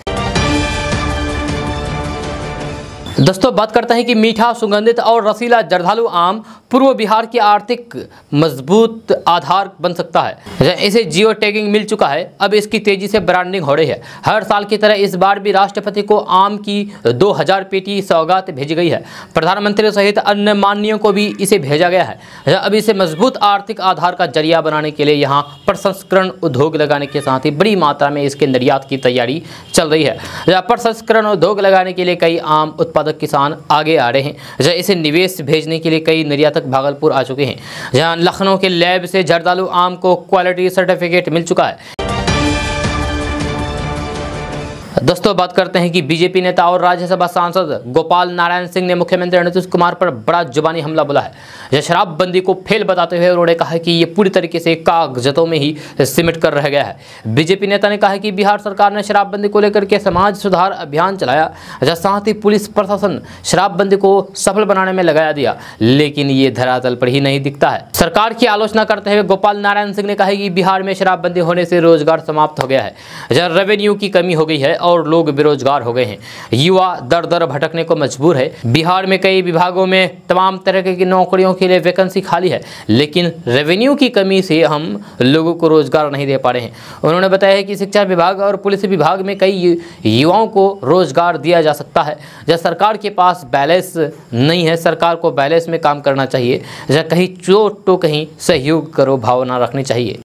A: दोस्तों बात करते हैं कि मीठा, सुगंधित और रसीला जर्दालू आम पूर्व बिहार की आर्थिक मजबूत आधार बन सकता है। इसे जियो टैगिंग मिल चुका है, अब इसकी तेजी से ब्रांडिंग हो रही है। हर साल की तरह इस बार भी राष्ट्रपति को आम की 2000 पेटी सौगात भेजी गई है। प्रधानमंत्री सहित अन्य माननीयों को भी इसे भेजा गया है। अब इसे मजबूत आर्थिक आधार का जरिया बनाने के लिए यहाँ प्रसंस्करण उद्योग लगाने के साथ ही बड़ी मात्रा में इसके निर्यात की तैयारी चल रही है। प्रसंस्करण उद्योग लगाने के लिए कई आम उत्पादक किसान आगे आ रहे हैं। इसे निवेश भेजने के लिए कई निर्यातक भागलपुर आ चुके हैं। जहां लखनऊ के लैब से जर्दालू आम को क्वालिटी सर्टिफिकेट मिल चुका है। दोस्तों बात करते हैं कि बीजेपी नेता और राज्यसभा सांसद गोपाल नारायण सिंह ने मुख्यमंत्री नीतीश कुमार पर बड़ा जुबानी हमला बोला है। यह शराबबंदी को फेल बताते हुए उन्होंने कहा कि ये पूरी तरीके से कागजतों में ही सिमट कर रह गया है। बीजेपी नेता ने कहा कि बिहार सरकार ने शराबबंदी को लेकर के समाज सुधार अभियान चलाया, साथ ही पुलिस प्रशासन शराबबंदी को सफल बनाने में लगाया दिया, लेकिन ये धरातल पर ही नहीं दिखता है। सरकार की आलोचना करते हुए गोपाल नारायण सिंह ने कहा कि बिहार में शराबबंदी होने से रोजगार समाप्त हो गया है, रेवेन्यू की कमी हो गई है और लोग बेरोजगार हो गए हैं। युवा दर दर भटकने को मजबूर है। बिहार में कई विभागों में तमाम तरह की नौकरियों के लिए वैकेंसी खाली है, लेकिन रेवेन्यू की कमी से हम लोगों को रोजगार नहीं दे पा रहे हैं। उन्होंने बताया कि शिक्षा विभाग और पुलिस विभाग में कई युवाओं को रोजगार दिया जा सकता है। जब सरकार के पास बैलेंस नहीं है, सरकार को बैलेंस में काम करना चाहिए। जब कहीं चोट तो कहीं सहयोग करो भावना रखनी चाहिए।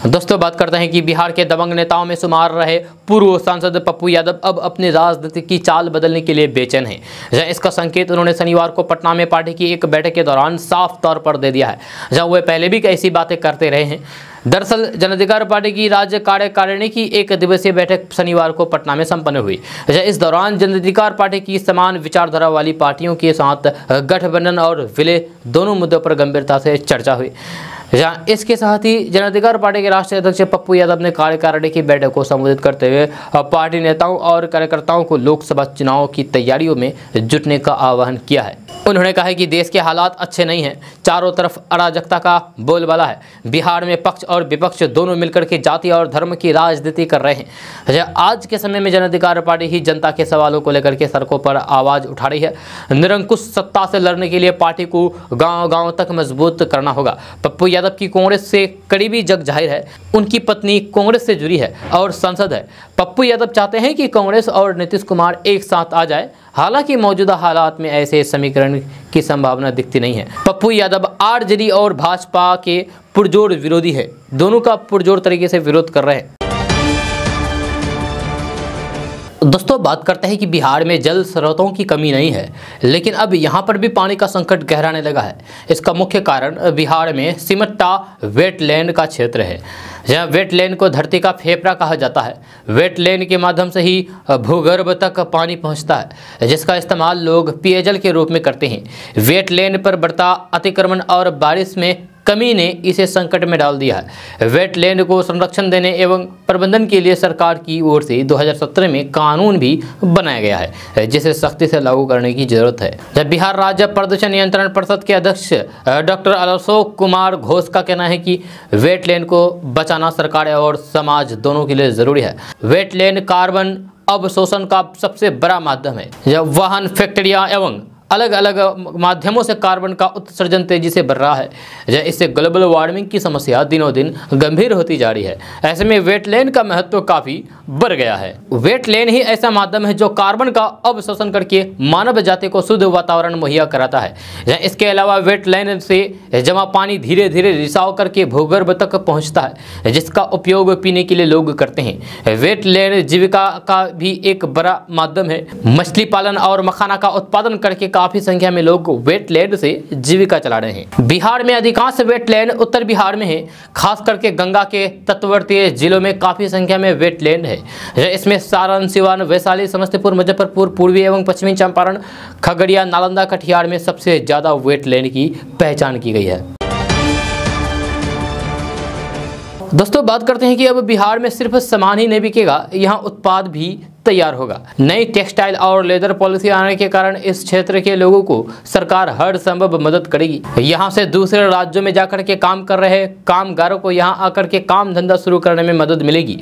A: दोस्तों बात करते हैं कि बिहार के दबंग नेताओं में शुमार रहे पूर्व सांसद पप्पू यादव अब अपनी राजनीति की चाल बदलने के लिए बेचैन हैं। इसका संकेत उन्होंने शनिवार को पटना में पार्टी की एक बैठक के दौरान साफ तौर पर दे दिया है, जहां वे पहले भी ऐसी बातें करते रहे हैं। दरअसल जन अधिकार पार्टी की राज्य कार्यकारिणी की 1 दिवसीय बैठक शनिवार को पटना में संपन्न हुई। इस दौरान जन अधिकार पार्टी की समान विचारधारा वाली पार्टियों के साथ गठबंधन और विलय दोनों मुद्दों पर गंभीरता से चर्चा हुई। जहाँ इसके साथ ही जन अधिकार पार्टी के राष्ट्रीय अध्यक्ष पप्पू यादव ने कार्यकारिणी की बैठक को संबोधित करते हुए पार्टी नेताओं और कार्यकर्ताओं को लोकसभा चुनाव की तैयारियों में जुटने का आह्वान किया है। उन्होंने कहा कि देश के हालात अच्छे नहीं हैं, चारों तरफ अराजकता का बोलबाला है। बिहार में पक्ष और विपक्ष दोनों मिलकर के जाति और धर्म की राजनीति कर रहे हैं। आज के समय में जन अधिकार पार्टी ही जनता के सवालों को लेकर के सड़कों पर आवाज उठा रही है। निरंकुश सत्ता से लड़ने के लिए पार्टी को गांव-गांव तक मजबूत करना होगा। पप्पू यादव की कांग्रेस से करीबी जग जाहिर है। उनकी पत्नी कांग्रेस से जुड़ी है और सांसद है। पप्पू यादव चाहते हैं कि कांग्रेस और नीतीश कुमार एक साथ आ जाए। हालांकि मौजूदा हालात में ऐसे समीकरण की संभावना दिखती नहीं है। पप्पू यादव आरजेडी और भाजपा के पुरजोर विरोधी है, दोनों का पुरजोर तरीके से विरोध कर रहे हैं। दोस्तों बात करते हैं कि बिहार में जल स्रोतों की कमी नहीं है, लेकिन अब यहाँ पर भी पानी का संकट गहराने लगा है। इसका मुख्य कारण बिहार में सिमट्टा वेटलैंड का क्षेत्र है। जहाँ वेटलैंड को धरती का फेफड़ा कहा जाता है। वेटलैंड के माध्यम से ही भूगर्भ तक पानी पहुँचता है, जिसका इस्तेमाल लोग पेयजल के रूप में करते हैं। वेटलैंड पर बढ़ता अतिक्रमण और बारिश में कमी ने इसे संकट में डाल दिया है। वेटलैंड को संरक्षण देने एवं प्रबंधन के लिए सरकार की ओर से 2017 में कानून भी बनाया गया है, जिसे सख्ती से लागू करने की जरूरत है। जब बिहार राज्य प्रदूषण नियंत्रण परिषद के अध्यक्ष डॉक्टर अशोक कुमार घोष का कहना है कि वेटलैंड को बचाना सरकार और समाज दोनों के लिए जरूरी है। वेटलैंड कार्बन अवशोषण का सबसे बड़ा माध्यम है। जब वाहन, फैक्ट्रियां एवं अलग अलग माध्यमों से कार्बन का उत्सर्जन तेजी से बढ़ रहा है, इससे ग्लोबल वार्मिंग की समस्या दिनों दिन गंभीर होती जा रही है। ऐसे में वेटलैंड का महत्व काफी बढ़ गया है। वेटलैंड ही ऐसा माध्यम है जो कार्बन का अवशोषण करके मानव जाति को शुद्ध वातावरण मुहैया कराता है। इसके अलावा वेटलैंड से जमा पानी धीरे धीरे रिसाव करके भूगर्भ तक पहुँचता है, जिसका उपयोग पीने के लिए लोग करते हैं। वेटलैंड जीविका का भी एक बड़ा माध्यम है। मछली पालन और मखाना का उत्पादन करके काफी संख्या में लोग वेटलैंड से जीविका चला रहे हैं। बिहार में अधिकांश वेटलैंड उत्तर बिहार में है, खास करके गंगा के तटवर्ती जिलों में काफी संख्या में वेटलैंड है। इसमें सारण, सिवान, वैशाली, समस्तीपुर, मुजफ्फरपुर, पूर्वी एवं पश्चिमी चंपारण, खगड़िया, नालंदा, कटिहार में सबसे ज्यादा वेटलैंड की पहचान की गई है। दोस्तों, बात करते हैं कि अब बिहार में सिर्फ सामान ही नहीं बिकेगा, यहाँ उत्पाद भी तैयार होगा। नई टेक्सटाइल और लेदर पॉलिसी आने के कारण इस क्षेत्र के लोगों को सरकार हर संभव मदद करेगी। यहाँ से दूसरे राज्यों में जाकर के काम कर रहे कामगारों को यहाँ आकर के काम धंधा शुरू करने में मदद मिलेगी।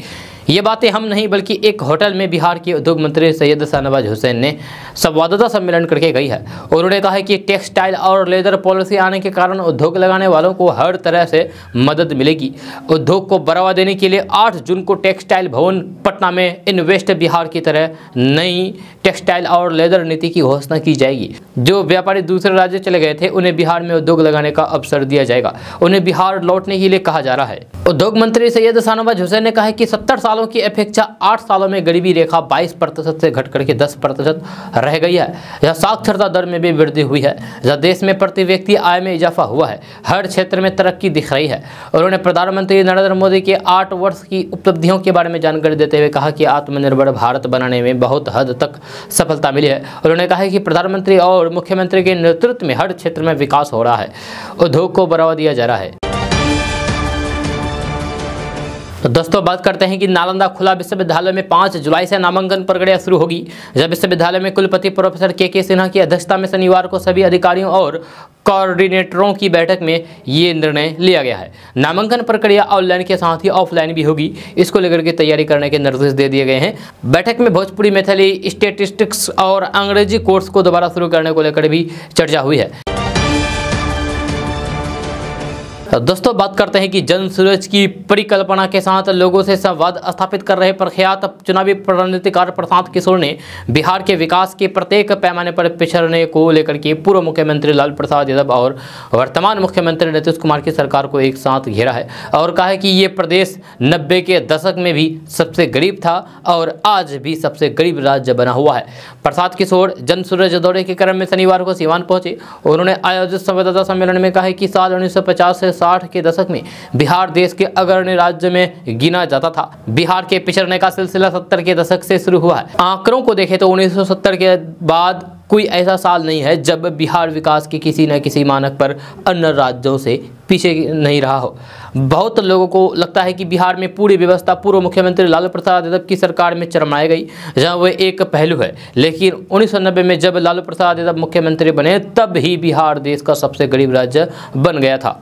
A: ये बातें हम नहीं बल्कि एक होटल में बिहार के उद्योग मंत्री सैयद शाहनवाज हुसैन ने संवाददाता सम्मेलन करके कही है। उन्होंने कहा है कि टेक्सटाइल और लेदर पॉलिसी आने के कारण उद्योग लगाने वालों को हर तरह से मदद मिलेगी। उद्योग को बढ़ावा देने के लिए 8 जून को टेक्सटाइल भवन पटना में इन्वेस्ट बिहार की तरह नई टेक्सटाइल और लेदर नीति की घोषणा की जाएगी। जो व्यापारी दूसरे राज्य चले गए थे उन्हें बिहार में उद्योग लगाने का अवसर दिया जाएगा। उन्हें बिहार लौटने के लिए कहा जा रहा है। उद्योग मंत्री सैयद शाहनवाज हुसैन ने कहा है कि 70 सालों की अपेक्षा 8 सालों में गरीबी रेखा 22% से घट करके 10% रह गई है। यह साक्षरता दर में भी वृद्धि हुई है। यह देश में प्रति व्यक्ति आय में इजाफा हुआ है। हर क्षेत्र में तरक्की दिख रही है। उन्होंने प्रधानमंत्री नरेंद्र मोदी के 8 वर्ष की उपलब्धियों के बारे में जानकारी देते हुए कहा कि आत्मनिर्भर भारत बनाने में बहुत हद तक सफलता मिली है। उन्होंने कहा कि प्रधानमंत्री और मुख्यमंत्री के नेतृत्व में हर क्षेत्र में विकास हो रहा है। उद्योग को बढ़ावा दिया जा रहा है। तो दोस्तों, बात करते हैं कि नालंदा खुला विश्वविद्यालय में 5 जुलाई से नामांकन प्रक्रिया शुरू होगी। जब विश्वविद्यालय में कुलपति प्रोफेसर के सिन्हा की अध्यक्षता में शनिवार को सभी अधिकारियों और कोऑर्डिनेटरों की बैठक में ये निर्णय लिया गया है। नामांकन प्रक्रिया ऑनलाइन के साथ ही ऑफलाइन भी होगी। इसको लेकर के तैयारी करने के निर्देश दे दिए गए हैं। बैठक में भोजपुरी, मैथिली, स्टैटिस्टिक्स और अंग्रेजी कोर्स को दोबारा शुरू करने को लेकर भी चर्चा हुई है। दोस्तों, बात करते हैं कि जन सूरज की परिकल्पना के साथ लोगों से संवाद स्थापित कर रहे प्रख्यात चुनावी रणनीतिकार प्रशांत किशोर ने बिहार के विकास के प्रत्येक पैमाने पर पिछड़ने को लेकर के पूर्व मुख्यमंत्री लालू प्रसाद यादव और वर्तमान मुख्यमंत्री नीतीश कुमार की सरकार को एक साथ घेरा है और कहा है कि ये प्रदेश 90 के दशक में भी सबसे गरीब था और आज भी सबसे गरीब राज्य बना हुआ है। प्रशांत किशोर जन सूरज दौरे के क्रम में शनिवार को सीवान पहुंचे। उन्होंने आयोजित संवाददाता सम्मेलन में कहा है कि साल 1950 से 60 के दशक में बिहार देश के अग्रणी राज्य में गिना जाता था। बिहार के पिछड़ने का सिलसिला 70 के दशक से शुरू हुआ है। आंकड़ों को देखें तो 1970 के बाद कोई ऐसा साल नहीं है जब बिहार विकास के किसी न किसी मानक पर अन्य राज्यों से पीछे नहीं रहा हो। बहुत लोगों को लगता है कि बिहार में पूरी व्यवस्था पूर्व मुख्यमंत्री लालू प्रसाद यादव की सरकार में चरमराई गई, जहां वह एक पहलू है। लेकिन 1990 में जब लालू प्रसाद यादव मुख्यमंत्री बने तब ही बिहार देश का सबसे गरीब राज्य बन गया था।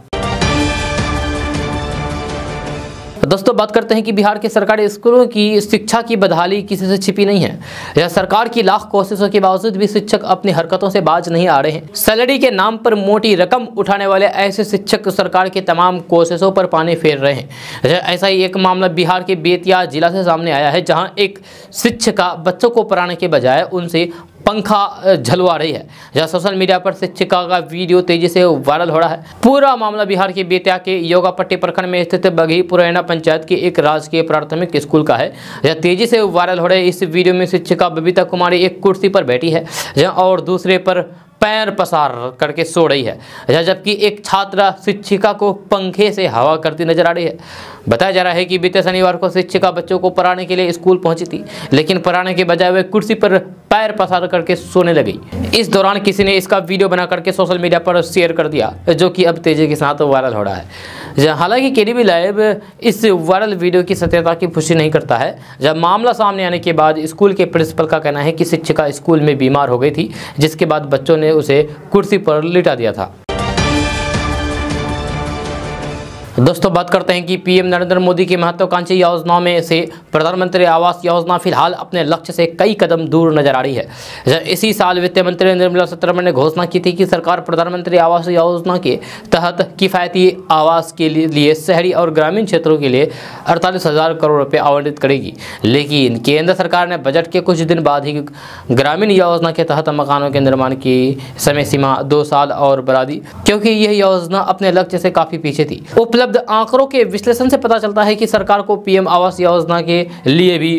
A: दोस्तों, बात करते हैं कि बिहार के सरकारी स्कूलों की शिक्षा की बदहाली किसी से छिपी नहीं है। यह सरकार की लाख कोशिशों के बावजूद भी शिक्षक अपनी हरकतों से बाज नहीं आ रहे हैं। सैलरी के नाम पर मोटी रकम उठाने वाले ऐसे शिक्षक सरकार की तमाम कोशिशों पर पानी फेर रहे हैं। ऐसा ही एक मामला बिहार के बेतिया जिला से सामने आया है, जहां एक शिक्षिका बच्चों को पढ़ाने के बजाय उनसे पंखा झलवा रही है। जहाँ सोशल मीडिया पर शिक्षिका का वीडियो तेजी से वायरल हो रहा है। पूरा मामला बिहार के बेतिया के योगापट्टी प्रखंड में स्थित बघी पुरैना पंचायत के एक राजकीय प्राथमिक स्कूल का है। यह तेजी से वायरल हो रहे इस वीडियो में शिक्षिका बबीता कुमारी एक कुर्सी पर बैठी है और दूसरे पर पैर पसार करके सो रही है, जबकि एक छात्रा शिक्षिका को पंखे से हवा करती नजर आ रही है। बताया जा रहा है कि बीते शनिवार को शिक्षिका बच्चों को पढ़ाने के लिए स्कूल पहुंची थी, लेकिन पढ़ाने के बजाय वे कुर्सी पर पैर पसार करके सोने लगी। इस दौरान किसी ने इसका वीडियो बना करके सोशल मीडिया पर शेयर कर दिया, जो कि अब तेजी के साथ वायरल हो रहा है। हालांकि केडीबी लाइव इस वायरल वीडियो की सत्यता की पुष्टि नहीं करता है। जब मामला सामने आने के बाद स्कूल के प्रिंसिपल का कहना है कि शिक्षिका स्कूल में बीमार हो गई थी, जिसके बाद बच्चों ने उसे कुर्सी पर लिटा दिया था। दोस्तों, बात करते हैं कि पीएम नरेंद्र मोदी की महत्वाकांक्षी योजनाओं में से प्रधानमंत्री आवास योजना फिलहाल अपने लक्ष्य से कई कदम दूर नजर आ रही है। इसी साल वित्त मंत्री निर्मला सीतारमण ने घोषणा की थी कि सरकार प्रधानमंत्री आवास योजना के तहत किफायती आवास के लिए शहरी और ग्रामीण क्षेत्रों के लिए 48,000 करोड़ रुपए आवंटित करेगी। लेकिन केंद्र सरकार ने बजट के कुछ दिन बाद ही ग्रामीण योजना के तहत मकानों के निर्माण की समय सीमा 2 साल और बढ़ा दी, क्योंकि यह योजना अपने लक्ष्य से काफी पीछे थी। उपलब्ध आंकड़ों के विश्लेषण से पता चलता है कि सरकार को पीएम आवास योजना के लिए भी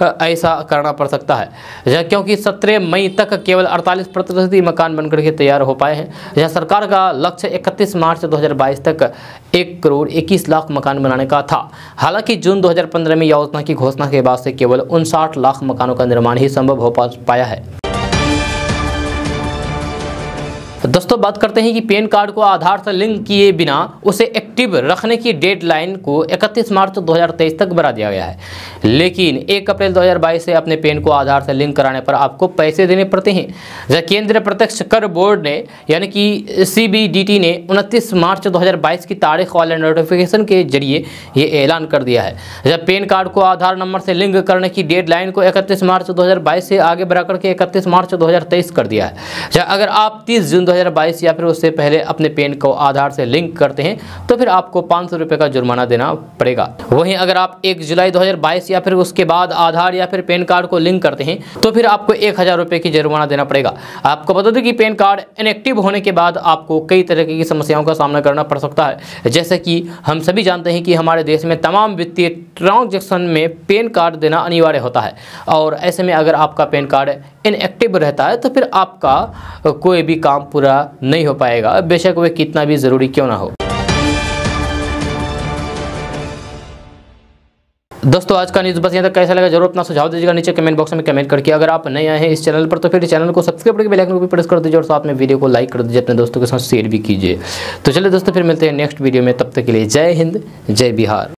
A: ऐसा करना पड़ सकता है, क्योंकि 17 मई तक केवल 48% मकान बनकर के तैयार हो पाए हैं। जहां सरकार का लक्ष्य 31 मार्च 2022 तक 1,21,00,000 मकान बनाने का था। हालांकि जून 2015 में योजना की घोषणा के बाद से केवल 59 लाख मकानों का निर्माण ही संभव हो पाया है। दोस्तों, बात करते हैं कि पैन कार्ड को आधार से लिंक किए बिना उसे एक्टिव रखने की डेडलाइन को 31 मार्च 2023 तक बढ़ा दिया गया है। लेकिन 1 अप्रैल 2022 से अपने पैन को आधार से लिंक कराने पर आपको पैसे देने पड़ते हैं। केंद्रीय प्रत्यक्ष कर बोर्ड ने यानी कि CBDT ने 29 मार्च 2022 की तारीख वाले नोटिफिकेशन के जरिए ये ऐलान कर दिया है। जब पैन कार्ड को आधार नंबर से लिंक करने की डेडलाइन को 31 मार्च 2022 से आगे बढ़ा करके 31 मार्च 2023 कर दिया है। अगर आप 30 जून 2022 या फिर उससे पहले अपने पैन को आधार से लिंक करते हैं तो फिर आपको 500 रुपये का जुर्माना देना पड़ेगा। वहीं अगर आप 1 जुलाई 2022 या फिर उसके बाद आधार या फिर पैन कार्ड को लिंक करते हैं तो फिर आपको 1000 रुपये की जुर्माना देना पड़ेगा। आपको बता दें कि पैन कार्ड इनएक्टिव होने के बाद आपको कई तरह की समस्याओं का सामना करना पड़ सकता है। जैसे कि हम सभी जानते हैं कि हमारे देश में तमाम वित्तीय ट्रांजैक्शन में पैन कार्ड देना अनिवार्य होता है, और ऐसे में अगर आपका पैन कार्ड इनएक्टिव रहता है तो फिर आपका कोई भी काम पूरा नहीं हो पाएगा, बेशक वह कितना भी जरूरी क्यों ना हो। दोस्तों, आज का न्यूज़ बस यहाँ तक। कैसा लगा जरूर अपना सुझाव दीजिएगा नीचे कमेंट बॉक्स में कमेंट करके। अगर आप नए आए हैं इस चैनल पर तो फिर चैनल को सब्सक्राइब करके बेल आइकन को भी प्रेस कर दीजिए और साथ में वीडियो को लाइक कर दीजिए, अपने दोस्तों के साथ शेयर भी कीजिए। तो चलिए दोस्तों, फिर मिलते हैं नेक्स्ट वीडियो में। तब तक के लिए जय हिंद, जय बिहार।